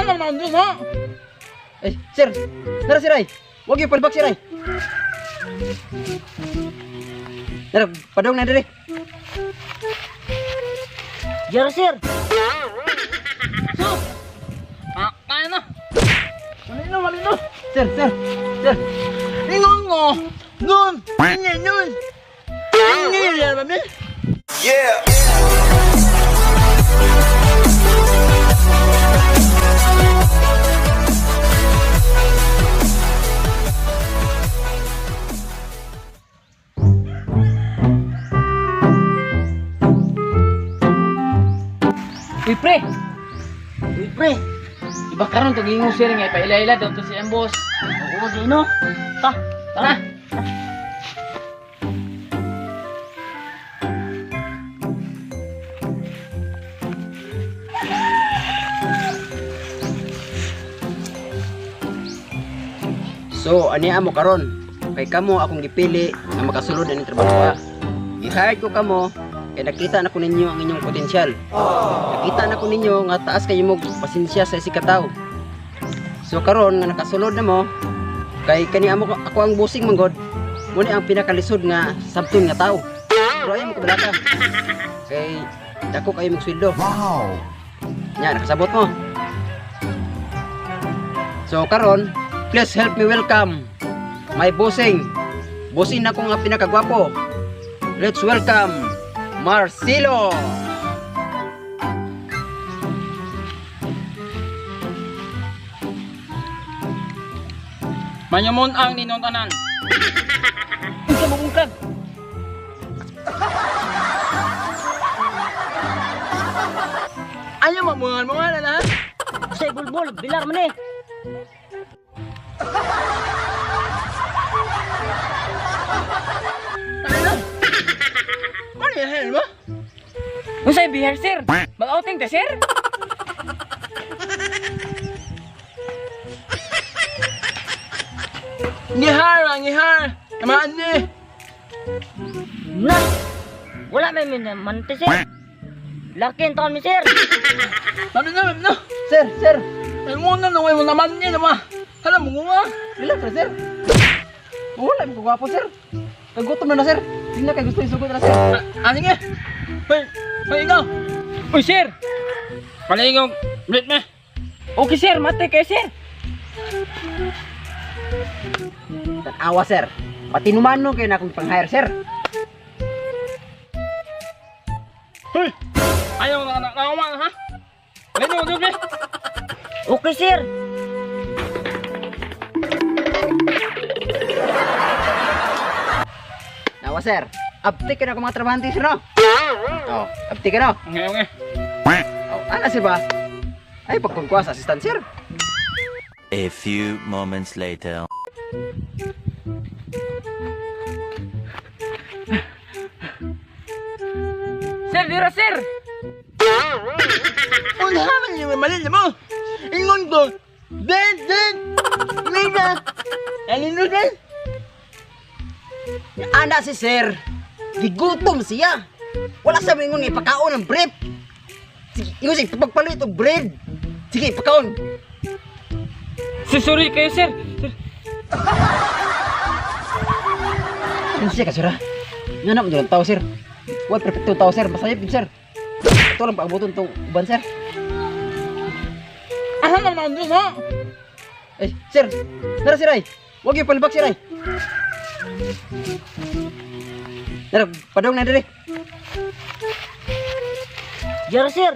Ano naman doon, ha? Eh, sir. Tara, sir, ay. Huwag yung palbak, sir, ay. Tara, padong na diri. Jero sir. So, kaya na. Malino. Sir, sir. Sir. Ingon mo. Nun. Ingay nun. Ingay yan, mami. Yeah. Uy, pre. Iba karon to gingo sir nga paila-ila daw to si Ambos. Oo, Dino. Ta, Tara. So, aniya mo karon. Kay kamo akong gipili na makasulod ani trabaho. I-hire ko kamo kay nakita na ko ninyo ang inyong potensyal. Nakita na ko ninyo nga taas kayo mo pasensya sa isikataw. So karon nga nakasulod na mo kay kani amo ako ang busing manggod. Mo ni ang pinakalisod nga sabton nga tao. Pero ayo mo kabalaka. Kay dako kayo magsweldo. Wow. Nya nakasabot mo. So karon, please help me welcome my bossing. Bossing na ko nga pinakagwapo. Let's welcome Marcelo. Manyamon ang ninuntanan. unsa mo ungkag? Ayaw mamungan na. Say bulbul, bilar man eh. Ano yan mo? Unsay bihar sir? Mag-outing ta sir? Ngihar. Namaan ni. Na. Wala may man sir. Laki ang taon mi sir. Mami na. Sir, sir. Ay muna nung mo naman ni naman. Hala mo nga. Relax na sir. Wala mo kagwapo sir. Kagutom na sir. Tingnan kay gusto isugod na sir. Ano nga? Hoy, ikaw. Uy, sir. Palingaw. Ulit na. Okay sir, mate kay sir. Tanawa sir. Patinumano kayo na akong pang-hire sir. Hoy. Ayaw na ha? Ganyan mo, duble. Okay sir. Nawa sir. Uptik ka na kung mga trabahante sir no? Oh, uptik ka na. Ngayon nga. Oh, ano sir ba? Ay, pagkungkuha sa assistant sir. A few moments later. Sir, dira sir. Kung naman yung malil mo. Ingon ko. Den. Nina. Alin din? Ana si sir. Gigutom siya. Wala sa mingon nga ipakaon ng brief. Sige, ingon siya, pagpalit og bread. Sige, pakaon. Sorry kayo sir. Ano siya ka sir ha? Nga na mo dyan tao sir. Huwag perfecto tao sir. Masayip din sir. Ito lang paabuton itong uban sir. Ano naman doon, ha? Eh, sir. Tara sir ay. Huwag yung palbak sir ay. Tara, padong na diri. Jero sir.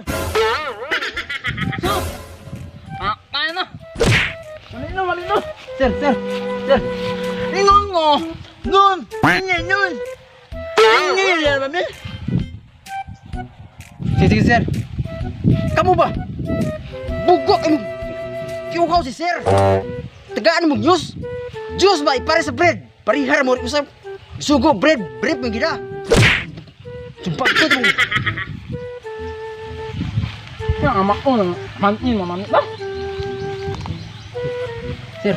So, kaya na. Malino. Sir, sir. Sir. Ingon mo. Nun. Ingay nun. Ingay yan, mami. Sige, sir. Kamu ba? Bugok ang kiuhaw si sir. Tagaan mo juice. Juice ba ipare sa bread. Parihar mo usap. Sugo bread mo gida. Sumpah ko mo. Yang amak ko nang mantin mo mami ba? Sir,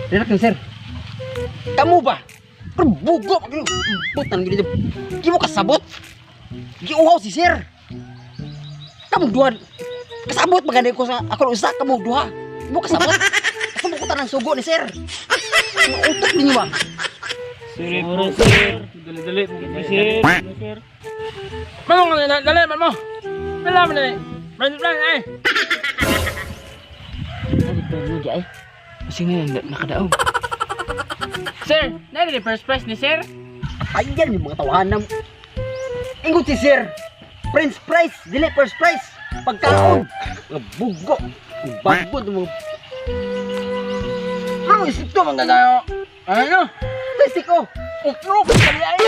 relax lang sir. Kamu ba? Pero bugok ang putan gida. Di mo kasabot. Kiuhaw si sir. Kamu duan. Kasabot maganda ko sa ako usa ka mo duha. Mo kasabot. Asa mo ko tanang sugo ni sir. Utok ninyo ba? Sir, dali-dali, sir. Manong dali, man mo. Dali mo dali. Brand plan ay. Ay, pero di ay. Kasi nga nakadaog. Sir, nari ni first prize ni sir. Ayan yung mga tawanan. Ingot si sir. Prince prize, dili first prize. Pagkaon. Mga bugo. Ang bagod mo. Ano isip to mga tayo? Ano? Testik ko. Uklok! Kali ay!